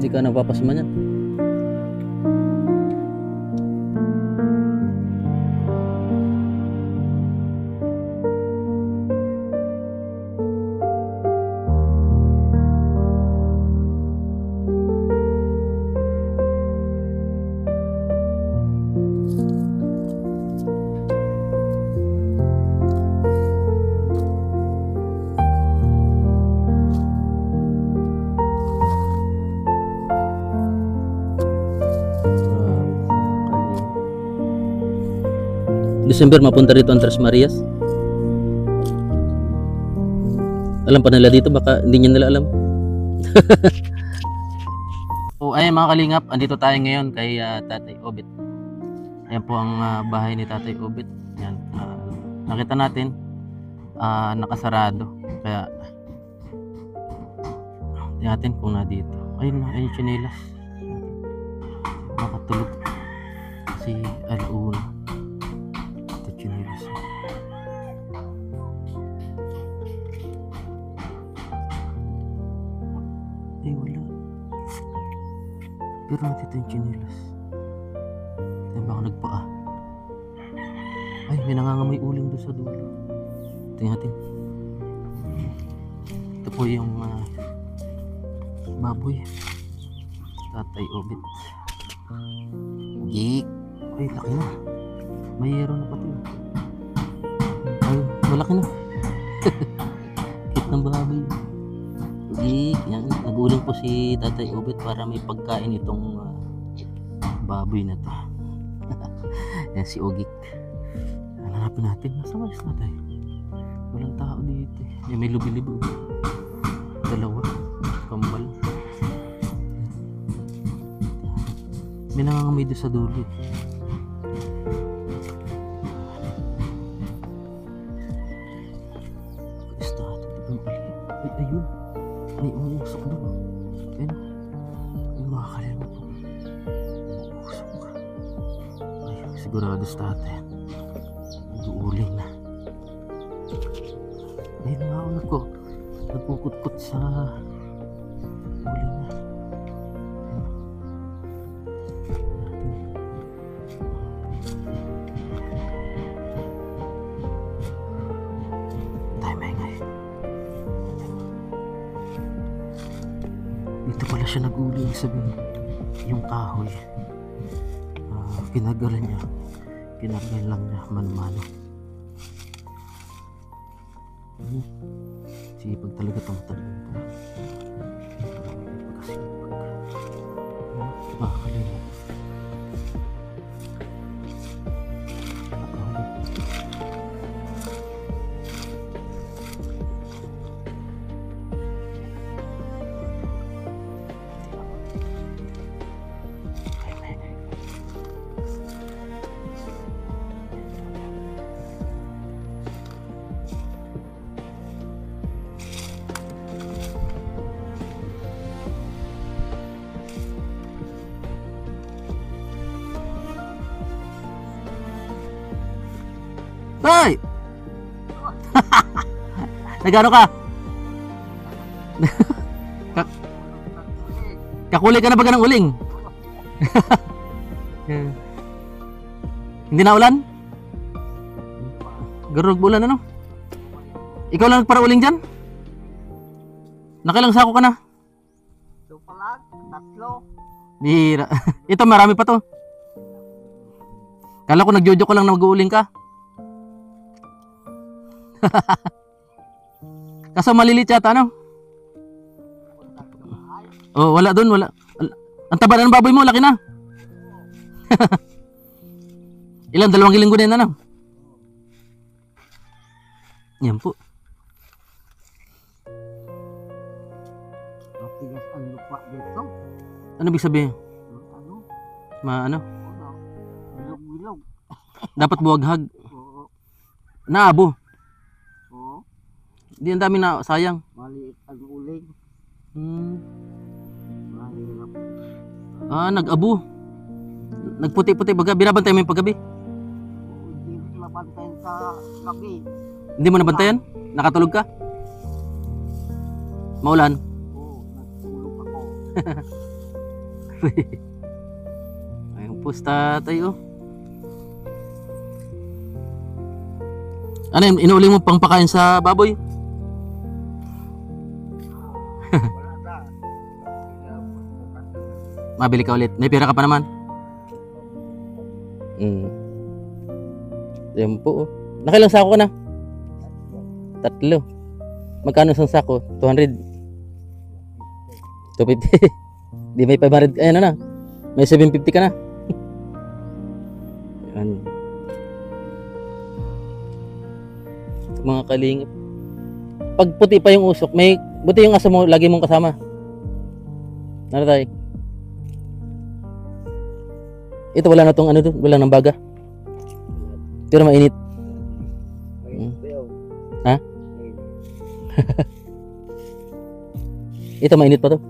Hindi ka napapasma niyan. December mapunta rito ang Tres Marias. Alam pa nila dito, baka hindi niya nila alam. So ayun mga kalingap, andito tayo ngayon kay Tatay Obit. Ayan po ang bahay ni Tatay Obit. Ayan, nakita natin nakasarado. Kaya tingnan natin kung na dito. Ayun na, ayun chinelas. Makatulog si Alauna. Chinelas. Ay wala. Pero natito yung chinelas. Ay baka nagpaa. Ay may nangangamoy uling doon sa dulo. Tingnan natin. Ito po yung baboy. Tatay Obit. Geek. Ay laki na. Mayero na pati. Ay, malaki na. Kit ng baboy. Yan, naguling po si Tatay Obit para may pagkain itong baboy na to. Yan si Ogik. Hanapin natin. Nasa malis na tayo. Walang tao dito. Yan, may lubi-libo. Dalawa. Kambal. May nangangamay doon sa dulo. Ayun, may umusok doon. Ayun, ay makakalimot po. Umusok ka. Ay, sigurado sa tatay. Nag-uuling na. Ayun nga ako nagkukutkot sa uling na. Dito pala siya nag-uli, sabihin yung kahoy kinagalan lang niya mano-mano. Sipag talaga itong talagang ito. Makakalina. Hoy! Nagano ka? Kakuli ka na ba ng uling? Hindi na ulan? Garog bulan ano? Ikaw lang para uling dyan? Nakilang sako ka na? Ito pala, tatlo. Bihira. Ito marami pa to. Kala ko nagjojo ko lang na mag-uuling ka. Kaso malilit yata ano? Oh, wala doon, wala. Ang taba na ng baboy mo, laki na. Ilan, 2 linggo na yun, ano? Yan po. Matigas ang lupa dito. Ano ibig sabihin? Ano? Ano? Bilog-bilog. Dapat buwaghag. Oo. Naabo. Oo. Hindi, ang dami na sayang. Maliit ang uling. Mahirap. Nag-abo. Nagputi-puti baga. Binabantay mo yung paggabi. Hindi sila bantayan sa gabi. Hindi mo nabantayan? Nakatulog ka? Maulan? Oo, nagtulog ako. Ayun po si tatay oh. Ano yun, inuuli mo pang pakain sa baboy? Wala na. Mabili ka ulit. May pera ka pa naman. Yan po oh. Nakailang sako ka na? 3. Magkano isang sako? 200? 250? Di may 500. Ayan na. May 750 ka na. Yan. Mga kalingap. Pag puti pa yung usok, may buti yung aso mo lagi mong kasama. Ano tayo? Ito wala na tong ano to, wala nang baga. Pero mainit. Ha? Ito mainit pa to.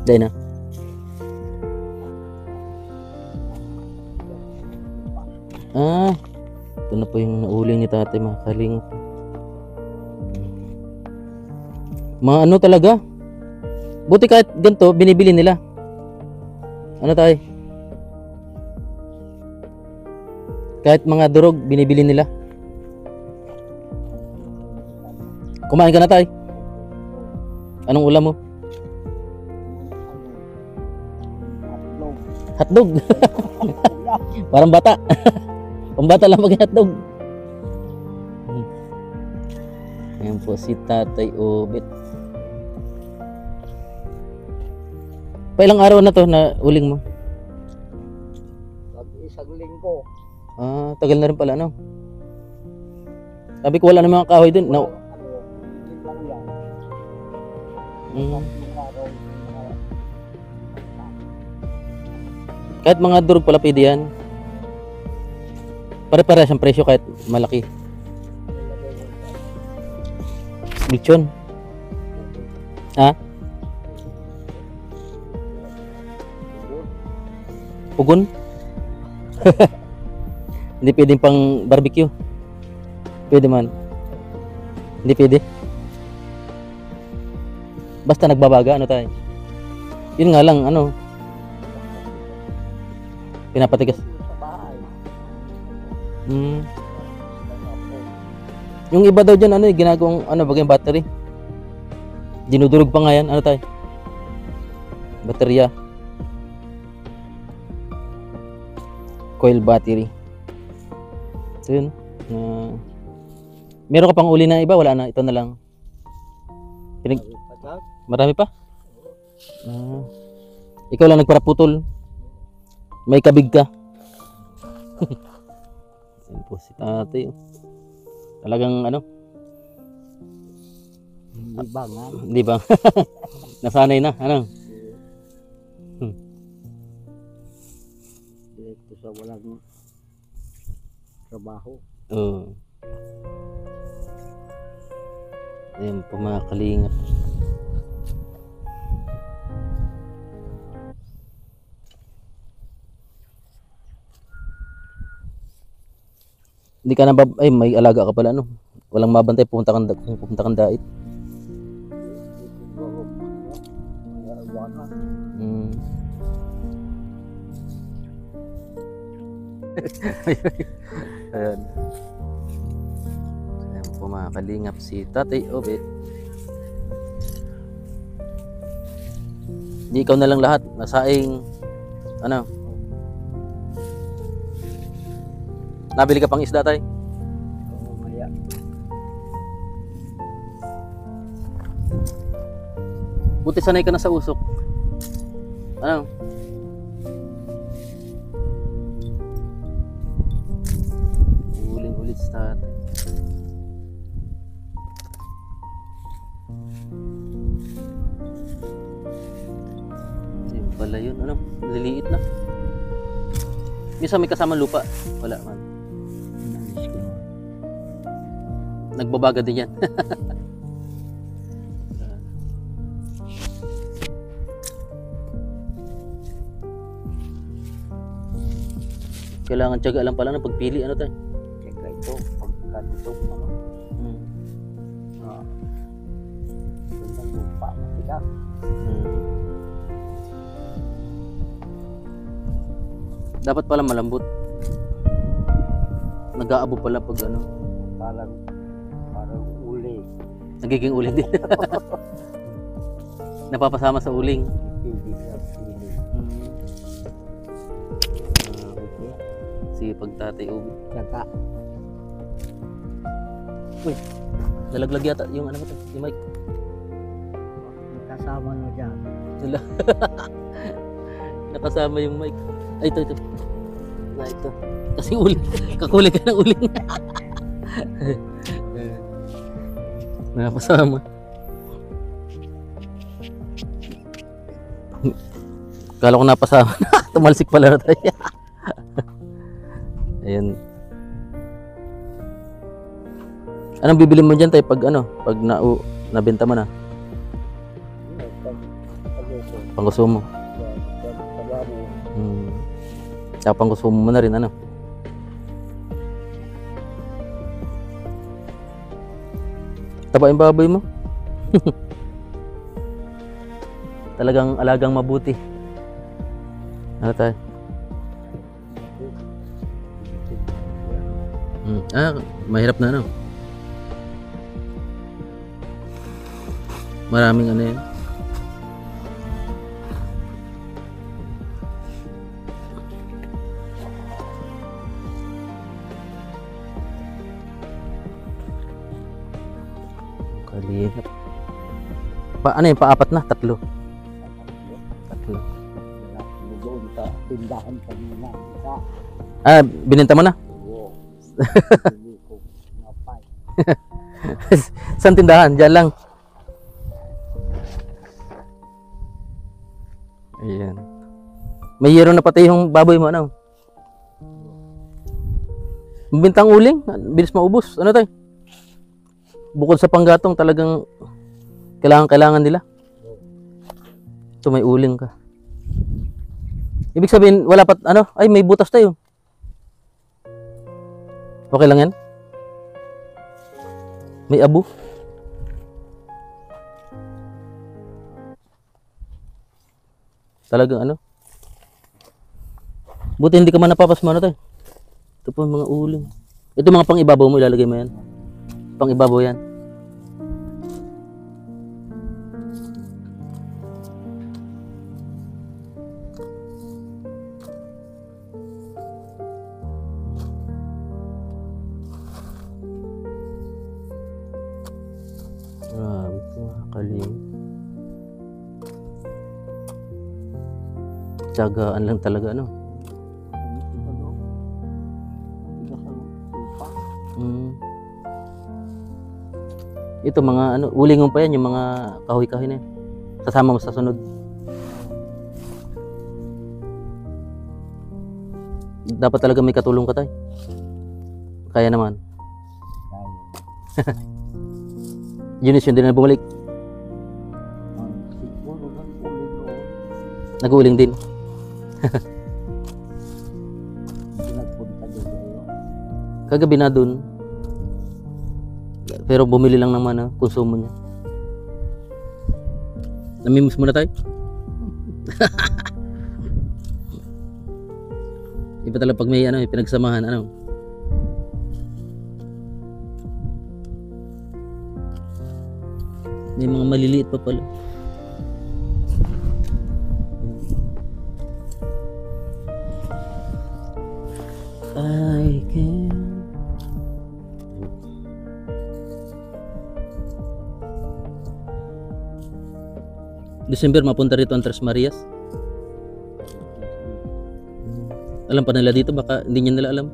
Dahil na. Ito na po yung nauling ni tatay mga kalingap. Mga ano talaga. Buti kahit ganito, binibili nila. Ano tayo? Kahit mga durog, binibili nila. Kumain ka na tayo. Anong ulam mo? Hotdog. Parang bata. Pambata lang maging hotdog. Ayan po si Tatay Obet. Pailang araw na to na uling mo? Isang linggo. Tagal na rin pala, no? Sabi ko wala na mga kahoy dun. No. Kahit mga durog pala pwede yan. Pare-pare siyang presyo kahit malaki. Lechon. Ha? Pugon? Hindi pwedeng pang barbecue. Pwede man. Hindi pwede. Basta nagbabaga, ano tayo? Yun nga lang, ano? Pinapatigas. Yung iba daw dyan, ano, ginagawang, ano, bagay battery. Dinudurog pa nga yan, ano tayo? Baterya. Coil battery. So yun. Meron ka pang uli na iba? Wala na, ito na lang. Marami pa? Ikaw lang nagparaputol. May kabig ka. Yan po si tatay. Talagang ano? Hindi ba? Nasanay na. Ano? Direkto sa walang trabaho. Ayan po mga kalingap. Hindi ka na ay may alaga ka pala no. Walang mabantay pupunta kang dait. Ayan. Ayan po mga kalingap si Tatay Obet. Hindi ikaw na lang lahat. Nasaing ano? Nabili ka pang isda tay? Maya. Buti sanay ka na sa usok. Ano? Uling-ulit sa tatay. Yun pala yun. Ano? Liliit na. Minsan may kasama lupa. Wala man. Nagbabaga din yan. Kailangan tiyaga lang pala ng pagpili. Ano tayo? Kaya ito, pagkatito ano. Gandang lupa, matigas. Dapat pala malambot. Nag-aabo pala pag ano. Parang uli. Nagiging uling din. Napapasama sa uling. Hindi siya pili. Okay. Sige, pag tatay ubi. Saka, Nalaglag yata yung ano ko to, yung mic. kasama nyo dyan. Wala. Nakasama yung mic. Ay, ito. Na ito. Kasi uling. Kakulay ka ng uling. Nakasama. Kala ko napasama. Tumalsik pala na tayo. Ayan. Anong bibili mo dyan tayo pag ano? Pag nabenta mo na? Pangkonsumo. Kaya pangkonsumo mo na rin ano? Taba yung baboy mo. Talagang alagang mabuti. Ano tayo? Mahirap na ano? Maraming ano yan. Kalihap. Ano yun? Paapat na? Tatlo. Doon sa tindahan kanina. Bininta mo na? Oo. Hindi ko napay. Saan tindahan? Diyan lang. Ayan. May yero na pati yung baboy mo, ano? Bintang uling, bilis maubos. Ano tayo? Bukod sa panggatong, talagang kailangan nila. Ito, may uling ka. Ibig sabihin, wala pa, ano? Ay, may butas tayo. Okay lang yan? May abo. Talagang ano? Buti hindi ka man napapasmano tayo. Ito po mga uling. Ito mga pang-ibabaw mo, ilalagay mo yan. Pang-ibabaw yan. Grabe, makakalim. Tiyagaan lang talaga, ano? Ito mga ano, ulingon pa yan, yung mga kahoy-kahoy na yan. Sasama mo sa sunod. Dapat talaga may katulong ka tayo. Kaya naman. Eunice yun din na bumalik. Siguro nag-uling doon. Nag-uuling din. Pinagpunta doon kayo. Kagabi na dun. Pero bumili lang naman ang konsumo niya. Namimiss mo na tayo? Iba talaga pag may ano, may pinagsamahan, ano. May mga maliliit pa pala. I can. December mapunta rito ang Tres Marias. Alam pa nila dito, baka hindi niya nila alam.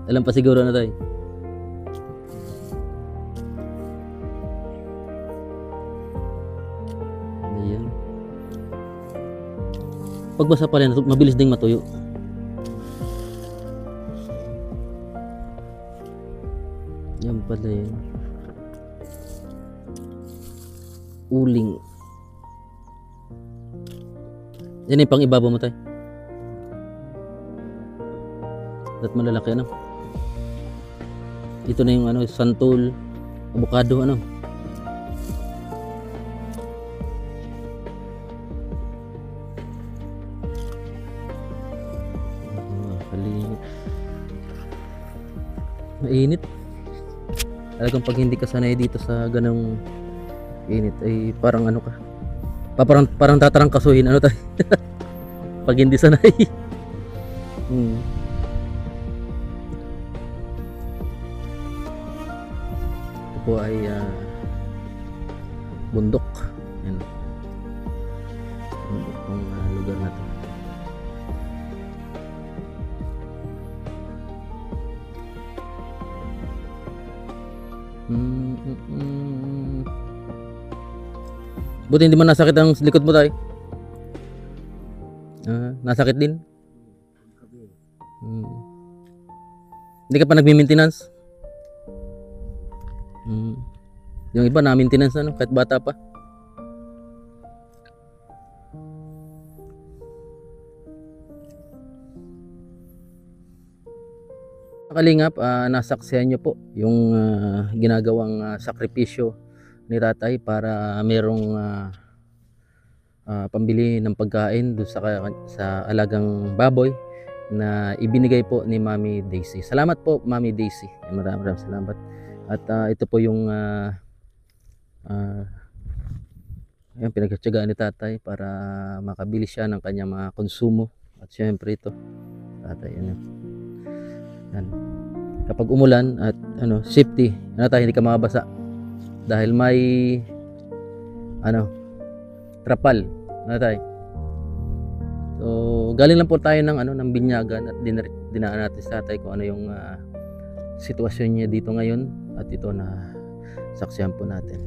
Alam pa siguro na tayo. Ayan. Pagbasa pa rin, mabilis ding matuyo. Yan pala yan. Uling. Yan yung pang ibabaw mo tayo. At malalaki, ano. Ito na yung ano, santol, avocado, ano. Mainit. Talagang pag hindi ka sanay dito sa ganong init ay parang ano ka. Parang tatarangkasuhin ano tayo. Pag hindi sanay. Hmm. Ito po ay bundok. Yan. Bundok ng lugar na to. Buti hindi man nasakit ang likod mo tayo. Nasakit din. Hindi ka pa nagmi-maintenance? Yung iba na maintenance ano, kahit bata pa. Kalingap, nasaksihan nyo po yung ginagawang sakripisyo ni tatay para merong pambili ng pagkain doon sa alagang baboy na ibinigay po ni Mami Daisy. Salamat po Mami Daisy. Maraming salamat. At ito po yung pinagtyagaan ni tatay para makabili siya ng kanyang mga konsumo. At syempre ito, tatay yan. Kapag umulan at safety, tayo hindi ka mabasa dahil may trapal tayo. So galing lang po tayo ng Binyagan at dinaan natin sa tatay kung ano yung sitwasyon niya dito ngayon at ito na saksihan po natin.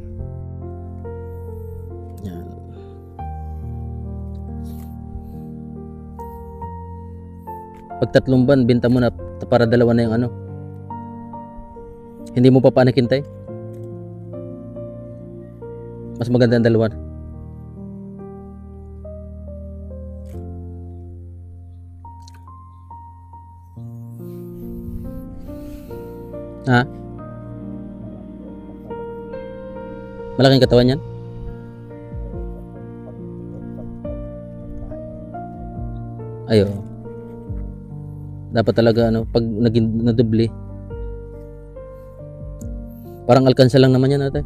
Yan. Pag 3 buwan benta mo na para 2 na yung hindi mo pa panakintay. Mas maganda ang 2. Ha? Malaking katawan yan? Ayo. Dapat talaga pag naging nadoble. Parang alkansa lang naman yan natin.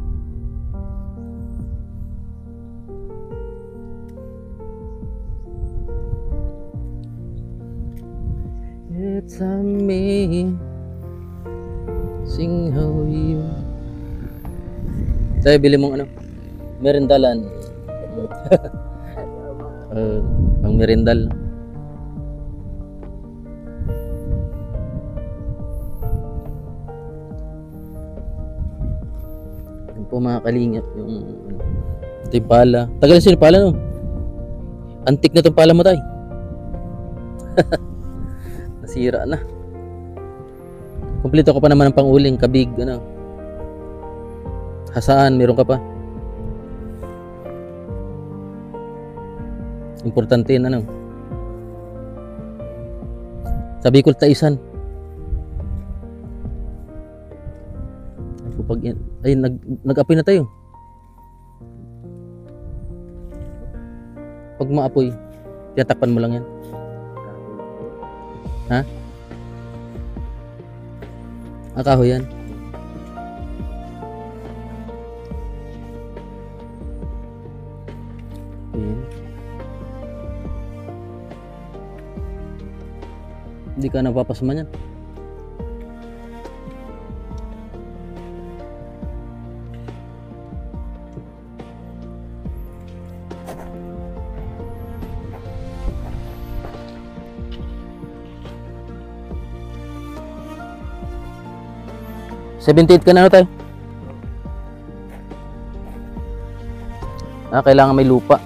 It's amazing how you. Tayo bili mong merindalan. Pang merindal. Yan po mga kalingap yung ito yung pala. Tagal na sinipala no. Antik na itong pala mo tayo. Nasira na. Kompleto ko pa naman ng panguling, kabig, hasaan, meron ka pa. Importante yun, sabi ko taisan. Ay, nag-apoy na tayo. Pag maapoy, tiyatakpan mo lang yan. Ha? Kahoy yan. Ayan. Hindi ka napapasman yan. $78 ka na tayo. Kailangan may lupa.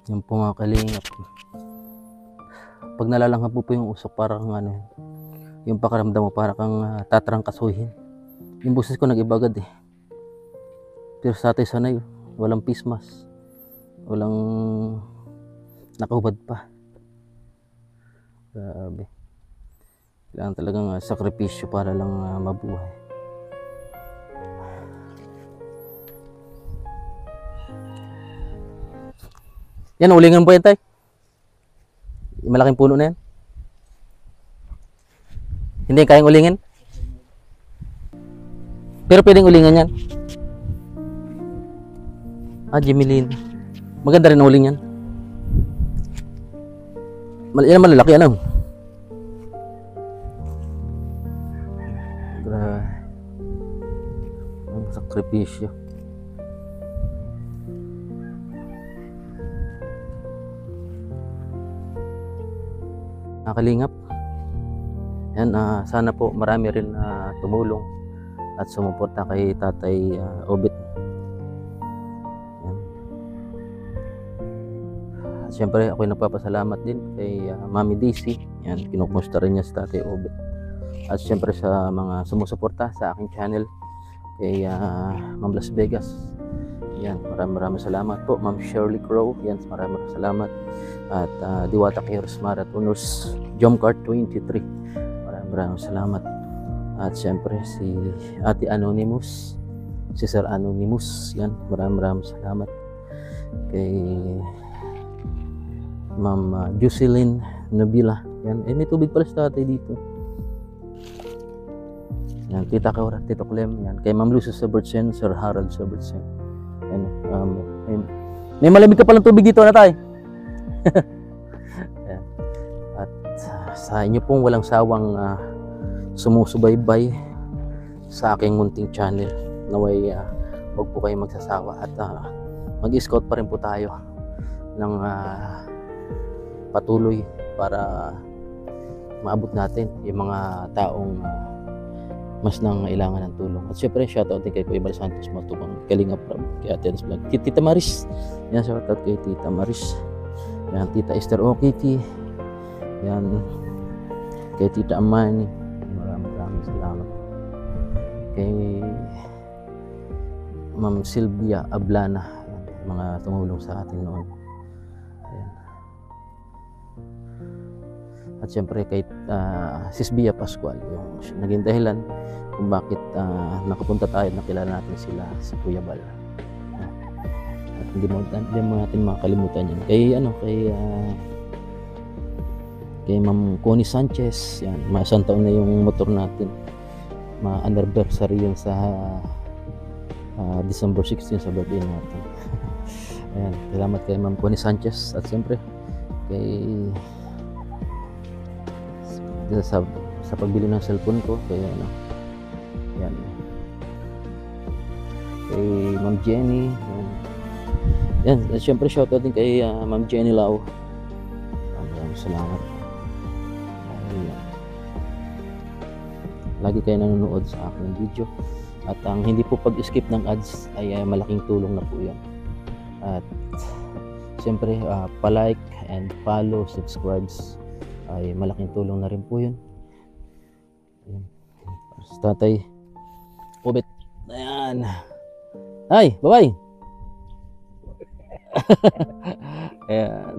Yan po mga kalingap. Pag nalalanghap po yung usok, parang yung pakiramdam mo parang kang tatrangkasuhin. Yung boses ko nag-iba agad eh. Pero sa atin sanay, walang face mask. Walang nakahubad pa. Grabe. Kailangan talagang sakripisyo para lang mabuhay. Yan, ulingan po yan, tay. Yung malaking puno na yan. Hindi kayang ulingin. Pero pwedeng ulingan yan. Jimilin. Maganda rin ang uling yan. Yan ang malalaki, ano? Grabe. Ang sakripisyo. Nakalingap. Yan, sana po marami rin tumulong at sumuporta kay Tatay Obet. Yan. At syempre ako'y nagpapasalamat din kay Mami Daisy. Yan, kinukumusta rin niya si Tatay Obet. At syempre sa mga sumusuporta sa aking channel kay Ma'am Las Vegas. Yan, maraming salamat po. Ma'am Shirley Crow, yan, maraming salamat. At Diwata Chaos Marathoners Jomcart 23, maraming salamat. At syempre si Ate Anonymous, si Sir Anonymous, yan, maraming salamat. Kay Ma'am Jocelyn Nabila, yan, may tubig pala sa tatay dito. Yan, Tita Kaura, Tito Clem, yan, kay Ma'am Lucy Sabertsen, Sir Harold Sabertsen. Yan, may malamig ka palang tubig dito na tayo. At sa inyo pong walang sawang sumusubaybay sa aking munting channel, naway huwag po kayong magsasawa at mag-scout pa rin po tayo ng patuloy para maabot natin yung mga taong mas nangailangan ng tulong. At syempre shoutout din kay Kuya Bal Santos Matubang, Kalinga Prab, kay Ate Anas Vlog, Tita Maris, yan, shoutout kay Tita Maris, yan, Tita Esther Okiti, yan, kay Tita Amani, maraming salamat. Kay Ma'am Sylvia Ablana, yan, mga tumulong sa atin noon. Ayan. At syempre kay Sis Bia Pascual, yung naging dahilan kung bakit nakapunta tayo at nakilala natin sila, si Kuya Bal. At hindi mo natin makalimutan yan. Kay Ma'am Connie Sanchez, yan, isang taon na yung motor natin. Ma-anniversary yun sa December 16 sa birthday natin. Ayan, salamat kay Ma'am Connie Sanchez. At siyempre sa pagbili ng cellphone ko, kaya yan, kay Ma'am Jenny, yan, at syempre shoutout din kay Ma'am Jenny Lau. Maraming salamat. Lagi kayo nanonood sa aking video, at ang hindi po pag-skip ng ads ay malaking tulong na po yan. At syempre pa-like and follow, subscribes ay malaking tulong na rin po yun. Sa Tatay Obet. Ayan. Ay, bye-bye. Ayan.